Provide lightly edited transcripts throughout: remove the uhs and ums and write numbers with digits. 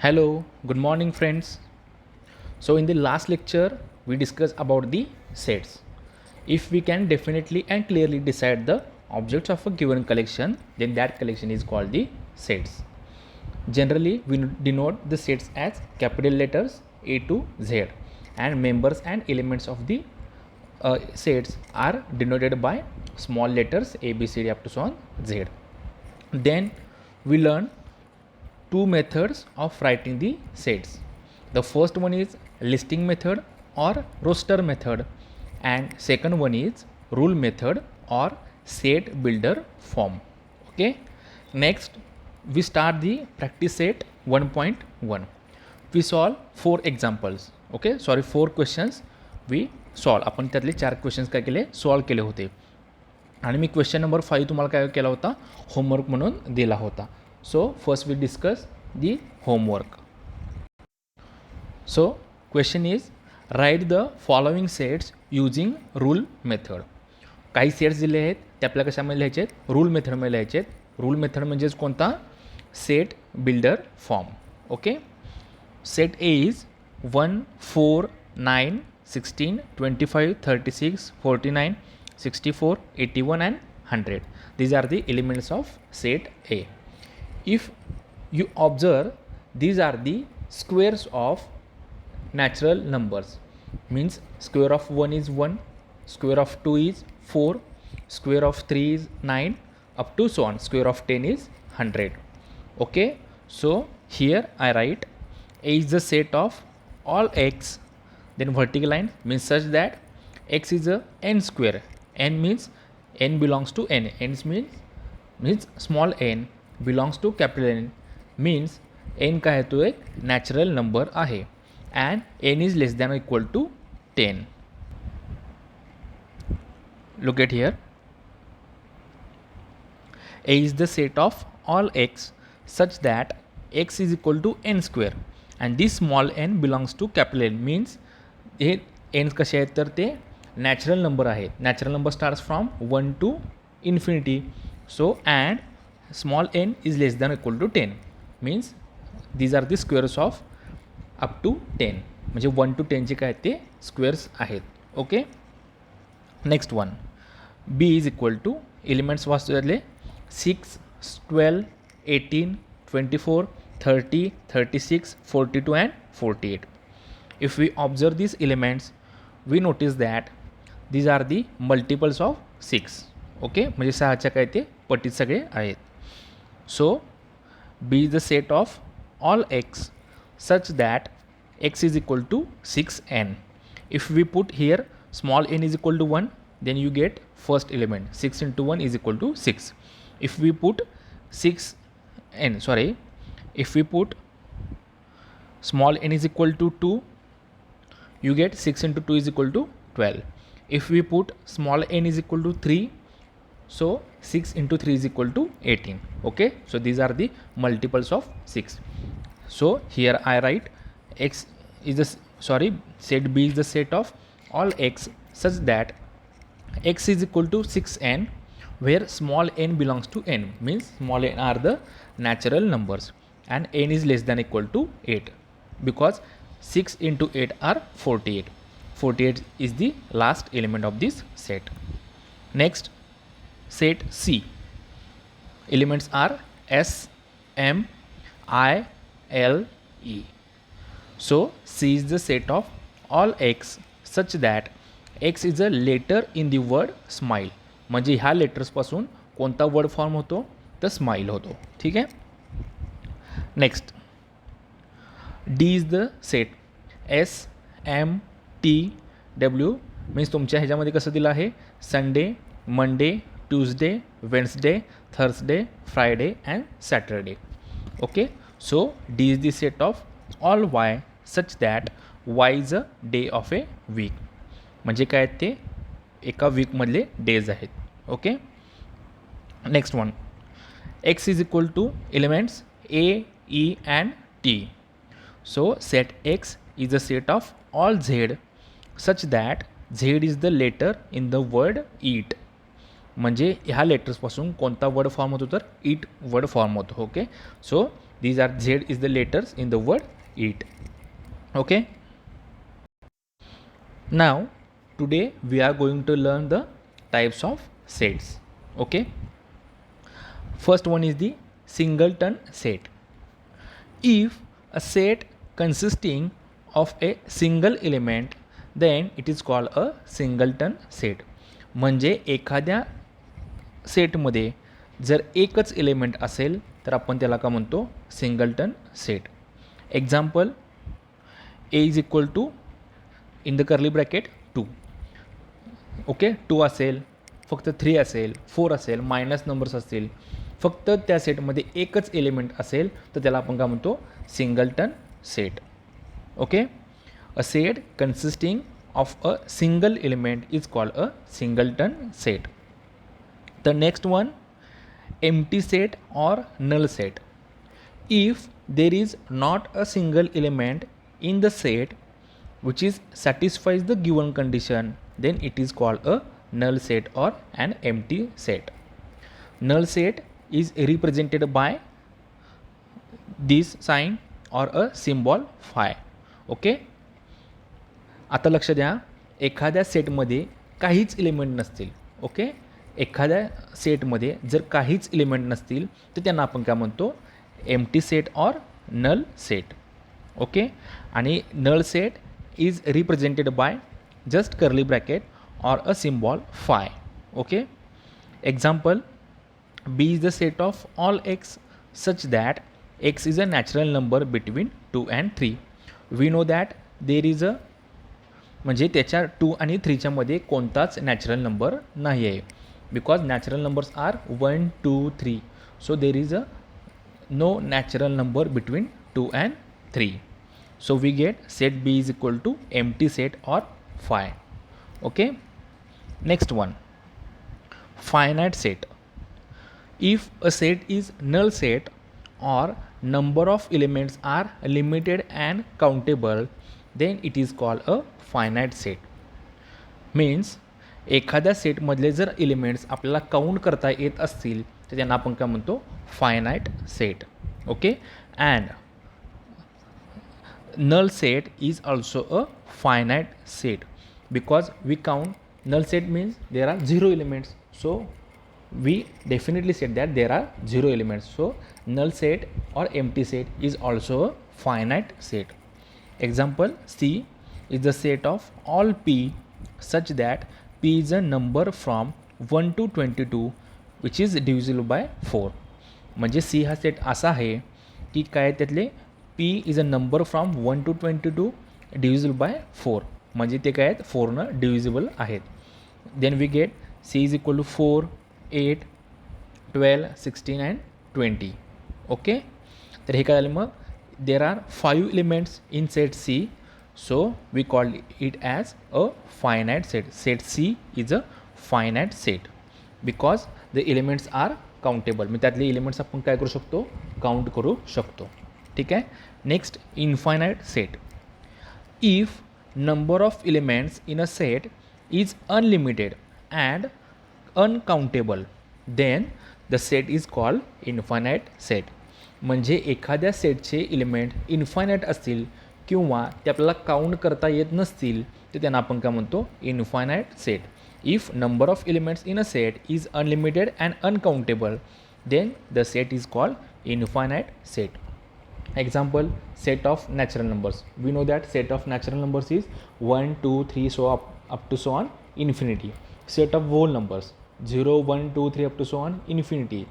Hello, good morning friends. So in the last lecture we discussed about the sets. If we can definitely and clearly decide the objects of a given collection, then that collection is called the sets. Generally we denote the sets as capital letters A to Z, and members and elements of the sets are denoted by small letters A, B, C, D up to so on Z. Then we learn two methods of writing the sets. The first one is listing method or roster method, and second one is rule method or set builder form. Okay, next we start the practice set 1.1. We solve four examples. Okay, sorry, four questions we solve. आपण त्यातले 4 questions काय केले, solve केले होते. आणि मी question number 5 तुम्हाला काय केला होता, होमवर्क म्हणून दिला होता. So first we discuss the homework. So question is write the following sets using rule method. काही सेट्स दिले आहेत ते आपल्याला कशामध्ये लिहायचे आहेत, रूल मेथडमध्ये लिहायचे आहेत. रूल मेथड म्हणजेच कोणता, set builder form. Okay, set A is 1, 4, 9, 16, 25, 36, 49, 64, 81 and 100. These are the elements of set A. If you observe, these are the squares of natural numbers. Means square of 1 is 1, square of 2 is 4, square of 3 is 9, up to so on. Square of 10 is 100. Okay, so here I write A is the set of all x, then vertical line means such that x is a n square. N means n belongs to n. N means small n belongs to capital N. Means n का है तो एक natural number आहे, and n is less than or equal to 10. Look at here. A is the set of all x such that x is equal to n square, and this small n belongs to capital N. Means hey n कसे आहेत तर ते natural number आहेत. Natural number starts from 1 to infinity. So and small n is less than or equal to 10. Means these are the squares of up to 10. म्हणजे 1 to 10 जे काय ते squares आहेत. Okay, next one, b is equal two elements वाचतो त्यातले 6, 12, 18, 24, 30, 36, 42 and 48. If we observe these elements, we notice that these are the multiples of 6. Okay, म्हणजे 6च्या काय ते पटीत सगळे आहेत. So B is the set of all x such that x is equal to 6n. If we put here small n is equal to 1, then you get first element. 6 into 1 is equal to 6. If we put if we put small n is equal to 2, you get 6 into 2 is equal to 12. If we put small n is equal to 3, so 6 into 3 is equal to 18. Okay, so these are the multiples of 6. So here I write x is the set B is the set of all x such that x is equal to 6n, where small n belongs to n. Means small n are the natural numbers, and n is less than or equal to 8, because 6 into 8 are 48. 48 is the last element of this set. Next, set C. Elements are S, M, I, L, E. So C is the set of all x such that x is a letter in the word smile. म्हणजे ह्या लेटर्सपासून कोणता word form होतो तर smile होतो. ठीक आहे. Next, D is the set S, M, T, W. Means तुमच्या ह्याच्यामध्ये कसं दिलं आहे, Sunday, Monday, Tuesday, Wednesday, Thursday, Friday and Saturday. Okay, so D is the set of all y such that y is a day of a week. म्हणजे काय ते एका वीकमधले days आहेत. Okay, next one, x is equal to elements A, E and T. So set x is a set of all z such that z is the letter in the word eat. म्हणजे ह्या लेटर्सपासून कोणता word form होतो तर ईट word form होतो. Okay, so These are Z is the letters in the word eat. Okay. Now today we are going to learn the types of sets. Okay. First one is the singleton set. If a set consisting of a single element, then it is called a singleton set. म्हणजे एखाद्या सेटमध्ये जर एकच element असेल तर आपण त्याला का म्हणतो singleton set. Example A is equal to in the curly bracket 2. Okay, 2 असेल, फक्त 3 असेल, 4 असेल, मायनस नंबर्स असतील, फक्त त्या सेटमध्ये एकच एलिमेंट असेल तर त्याला आपण काय म्हणतो singleton set. Okay, a set consisting of a single element is called a singleton set. The next one, empty set or null set. If there is not a single element in the set which is satisfies the given condition, then it is called a null set or an empty set. Null set is represented by this sign or a symbol phi. Okay, आता लक्ष द्या, एखाद्या सेटमध्ये काहीच element नसतील. Okay, एखाद्या सेटमध्ये जर काहीच element नसतील तर त्यांना आपण काय म्हणतो empty set or null set. Okay, आणि null set is represented by just curly bracket or a symbol phi. Okay, example B is the set of all x such that x is a natural number between 2 and 3. We know that there is a म्हणजे त्याच्या 2 आणि 3च्या मध्ये कोणताच natural number नाही आहे. Because natural numbers are 1, 2, 3. So there is a no natural number between 2 and 3. So we get set B is equal to empty set or phi. Okay, next one, finite set. If a set is null set or number of elements are limited and countable, then it is called a finite set. Means एखाद्या सेटमधले जर elements आपल्याला count करता येत असतील तर त्यांना आपण काय म्हणतो finite set. Okay, and null set is also a finite set because we count null set means there are 0 elements, so we definitely said that there are 0 elements. So null set or empty set is also a finite set. Example, C is the set of all p such that p is a number from 1 to 22 which is divisible by 4. म्हणजे C हा set असा आहे की काय त्यातले p is a number from 1 to 22 divisible by 4, म्हणजे ते काय आहेत 4 divisible आहेत. Then we get C is equal to 4, 8, 12, 16 and 20. Okay, तर हे काय झालं मग there are 5 elements in set C, so we call it as a finite set. Set C is a finite set because the elements are countable. मी त्यातले elements आपण काय करू शकतो काउंट करू शकतो. ठीक आहे. Next, infinite set. If number of elements in a set is unlimited and uncountable, then the set is called infinite set. म्हणजे एखाद्या सेटचे एलिमेंट इन्फायनाइट असतील किंवा ते आपल्याला काउंट करता येत नसतील तर त्यांना आपण काय म्हणतो infinite set. If number of elements in a set is unlimited and uncountable, then the set is called infinite set. Example, set of natural numbers. We know that set of natural numbers is 1, 2, 3, so up to so on infinity. Set of whole numbers 0, 1, 2, 3 up to so on infinity.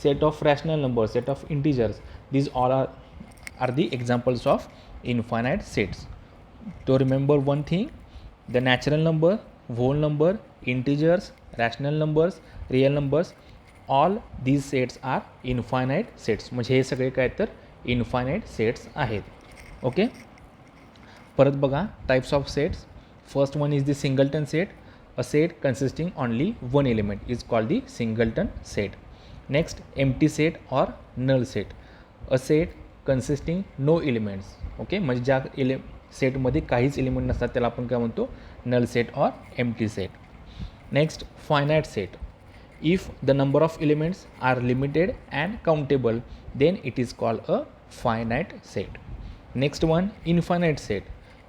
Set of rational numbers, set of integers. These all are the examples of infinite sets. To remember one thing, the natural number, whole number, integers, rational numbers, real numbers, all these sets are infinite sets. म्हणजे हे सगळे काय तर infinite sets आहेत. Okay, परत बघा types of sets. First one is the singleton set. A set consisting only one element is called the singleton set. Next, empty set or null set. A set consisting no elements. Okay, म्हणजे ज्या सेटमध्ये काहीच element नसतात त्याला आपण काय म्हणतो null set और empty set. Next, finite set. If the number of elements are limited and countable, then it is called a finite set. Next one, infinite set.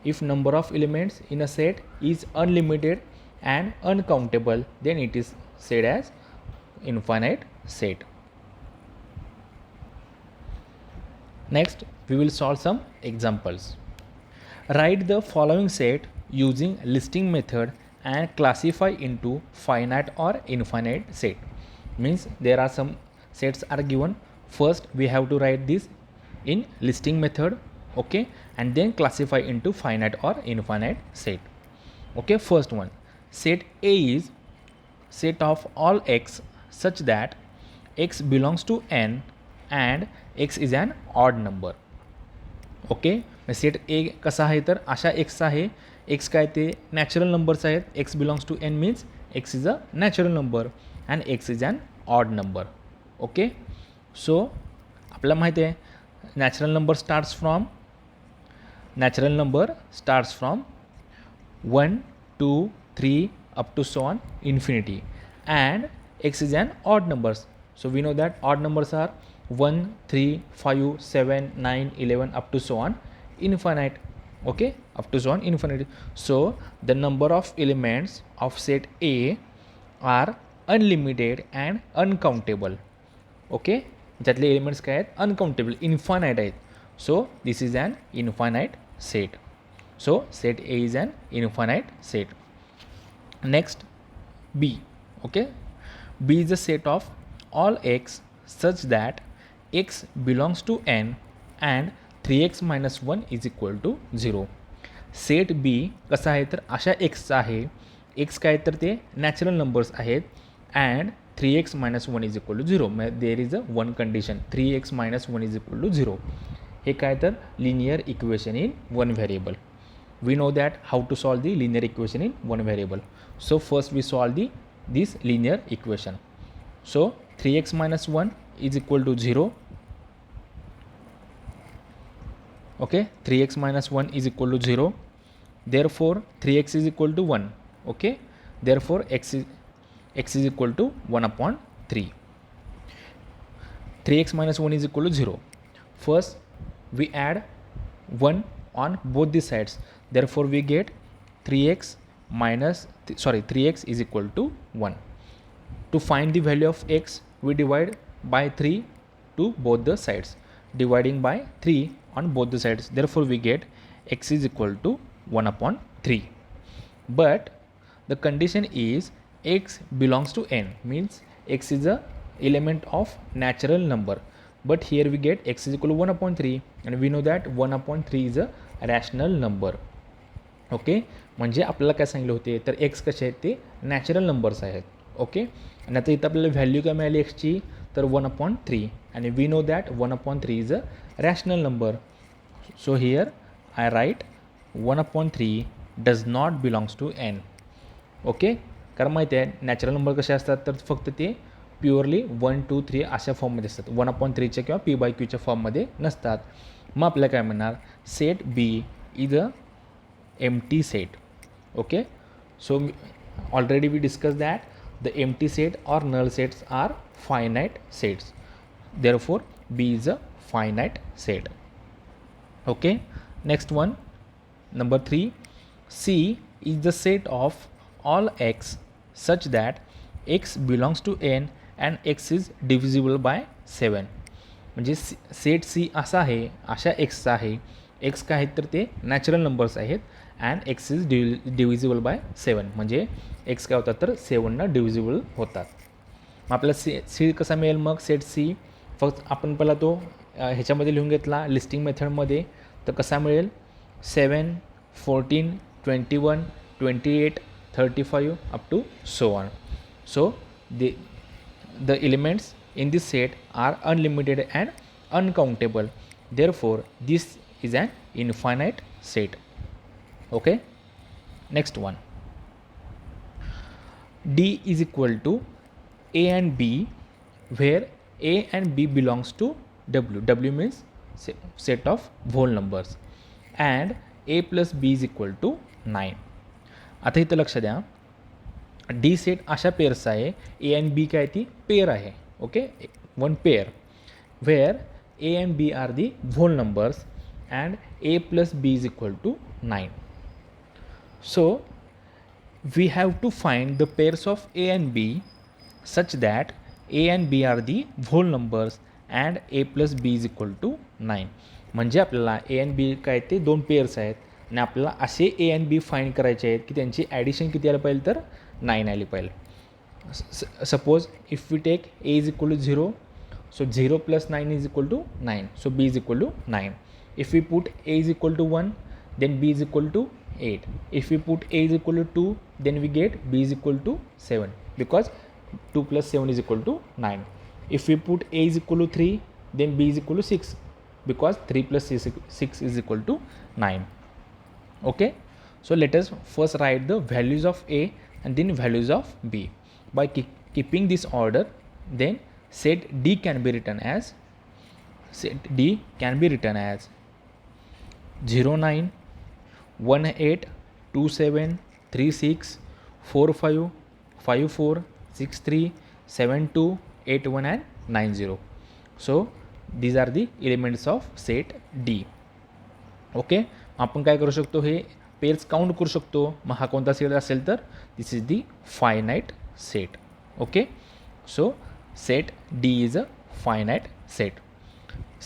If number of elements in a set is unlimited and uncountable, then it is said as infinite set. Next, we will solve some examples. Write the following set using listing method and classify into finite or infinite set. Means there are some sets are given. First we have to write this in listing method, okay, and then classify into finite or infinite set. Okay, first one, set A is set of all x such that x belongs to n and x is an odd number. Okay, set A कसा आहे तर अशा x आहे, x काय ते natural numbers आहेत, x belongs to N means x is a natural number and x is an odd number. Okay, so आपल्याला माहिती आहे natural number starts from 1 2 3 up to so on infinity and x is an odd numbers. So we know that odd numbers are 1 3 5 7 9 11 up to so on infinite. Okay, up to so on infinity. So the number of elements of set A are unlimited and uncountable. Okay, ज्यातले elements काय आहेत uncountable infinite आहेत. So this is an infinite set. So set A is an infinite set. Next, B. Okay, B is a set of all x such that x belongs to n and 3x minus 1 is equal to 0. Set B कसा आहे तर अशा एक्सचा आहे, x काय तर ते natural numbers आहेत and 3x minus 1 is equal to 0. There is a one condition 3x minus 1 is equal to 0. हे काय तर linear equation in one variable. We know that how to solve the linear equation in one variable. So first we solve this linear equation. So 3x minus 1 is equal to 0. Okay, 3x minus 1 is equal to 0. Therefore 3x is equal to 1. Okay, therefore x is equal to 1 upon 3. 3x minus 1 is equal to 0. First we add 1 on both the sides. Therefore we get 3x is equal to 1. To find the value of x, we divide by 3 to both the sides, dividing by 3 on both the sides. Therefore we get x is equal to 1 upon 3. But the condition is x belongs to n, means x is a element of natural number. But here we get x is equal to 1 upon 3 and we know that 1 upon 3 is a rational number. Okay, म्हणजे आपल्याला काय सांगितलं होते तर x कसे आहेत ते natural numbers आहेत. ओके, आणि आता इथं आपल्याला व्हॅल्यू काय मिळाली एक्सची तर 1/3 आणि we know that 1/3 is a rational number. So here I write 1/3 does not belongs to N. Okay, कारण माहिती आहे नॅचरल नंबर कसे असतात तर फक्त ते प्युअरली 1 2 3 अशा फॉर्ममध्ये असतात, 1/3च्या किंवा p/qच्या फॉर्ममध्ये नसतात. मग आपल्याला काय म्हणणार set B is a empty set. Okay, so already we discussed that the empty set or null sets are finite sets. Therefore B is a finite set. Okay, next one, number 3, C is the set of all x such that x belongs to n and x is divisible by 7. म्हणजे set सी असा आहे, अशा एक्सचा आहे, x काय आहेत तर ते natural numbers आहेत and x is divisible by 7. म्हणजे एक्स काय होतात तर 7नं डिव्हिजिबल होतात. मग आपल्याला सी कसा मिळेल मग सेट सी फक्त आपण पहिला तो ह्याच्यामध्ये लिहून घेतला लिस्टिंग मेथडमध्ये तर कसा मिळेल 7 14 21 28 35 up to so on. So the elements in this set are unlimited and uncountable. Therefore this is an infinite set. Okay, next one, D is equal to A and B where A and B belongs to W. W means set of whole numbers and A plus B is equal to 9. आता इथं लक्ष द्या D set अशा पेअर्सचा आहे, A and B काय ती pair आहे. Okay, one pair where A and B are the whole numbers and A plus B is equal to 9. So we have to find the pairs of A and B such that A and B are the whole numbers and A plus B is equal to 9. म्हणजे आपल्याला A and B काय ते दोन pairs आहेत आणि आपल्याला असे A and B find करायचे आहेत की त्यांची ॲडिशन किती आलं पाहिजे तर 9 आली पाहिजे. Suppose if we take A is equal to 0, so 0 plus 9 is equal to 9, so B is equal to 9. If we put A is equal to 1, then B is equal to 8. If we put A is equal to 2, then we get B is equal to 7 because 2 plus 7 is equal to 9. If we put A is equal to 3, then B is equal to 6 because 3 plus 6 is equal to 9. Okay, so let us first write the values of A and then values of B. By keeping this order, then set D can be written as 0, 9, 1, 8, 2, 7, 3, 6, 4, 5, 5, 4, 6, 3, 7, 2, 8, 1 and 9, 0. So these are the elements of set D. Okay, आपण काय करू शकतो, हे pairs count करू शकतो. मग हा कोणता set असेल तर this is the finite set. Okay, so set D is a finite set.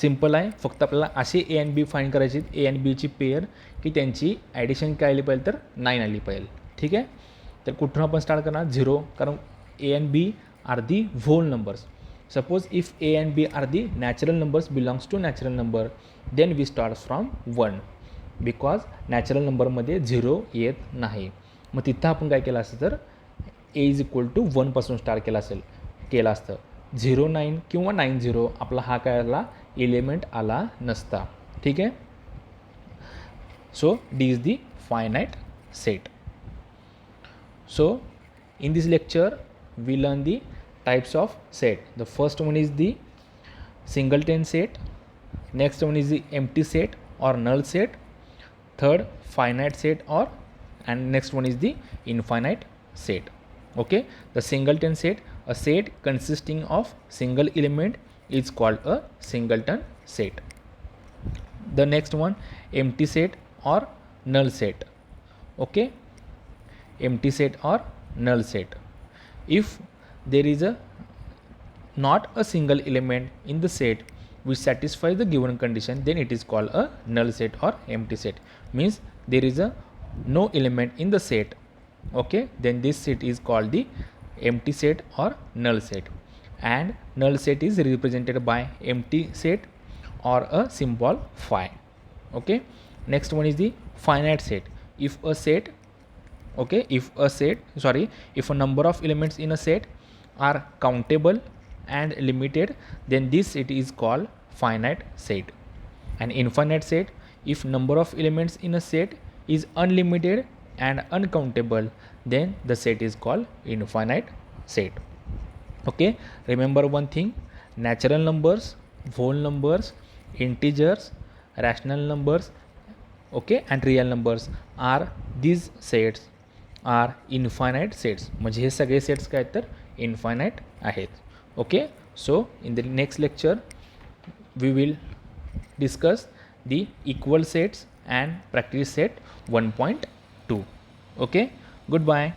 Simple आहे, फक्त आपल्याला असे ए अँड बी फाईंड करायचे आहेत, ए अँड बीची पेअर की त्यांची ॲडिशन काय आली पाहिजे तर 9 आली पाहिजे. ठीक आहे, तर कुठून आपण स्टार्ट करणार 0, कारण A and B are the whole numbers. Suppose if A and B are the natural numbers belongs to natural number, then we start from 1 because natural नंबरमध्ये 0 येत नाही. मग तिथं आपण काय केलं असतं तर ए इज इक्वल टू 1पासून स्टार्ट केलं असतं. 0, 9 किंवा 9, 0 आपला हा काय आला एलिमेंट आला नसता. ठीक आहे, so D is the finite set. So in this lecture we learn the types of set. The first one is the singleton set, next one is the empty set or null set, third finite set or, and next one is the infinite set. Okay, the singleton set, a set consisting of single element is called a singleton set. The next one, empty set or null set. Okay, empty set or null set. If there is not a single element in the set which satisfies the given condition, then it is called a null set or empty set. Means there is no element in the set. Okay, then this set is called the empty set or null set, and null set is represented by empty set or a symbol phi. Okay, next one is the finite set. If a set, okay, if a number of elements in a set are countable and limited, then this set is called finite set. An infinite set, if number of elements in a set is unlimited and uncountable, then the set is called infinite set. Okay, remember one thing, natural numbers, whole numbers, integers, rational numbers, okay, and real numbers are these sets are infinite sets. म्हणजे हे सगळे sets काय तर infinite आहेत. Okay, so in the next lecture we will discuss the equal sets and practice set 1.2. Okay, goodbye.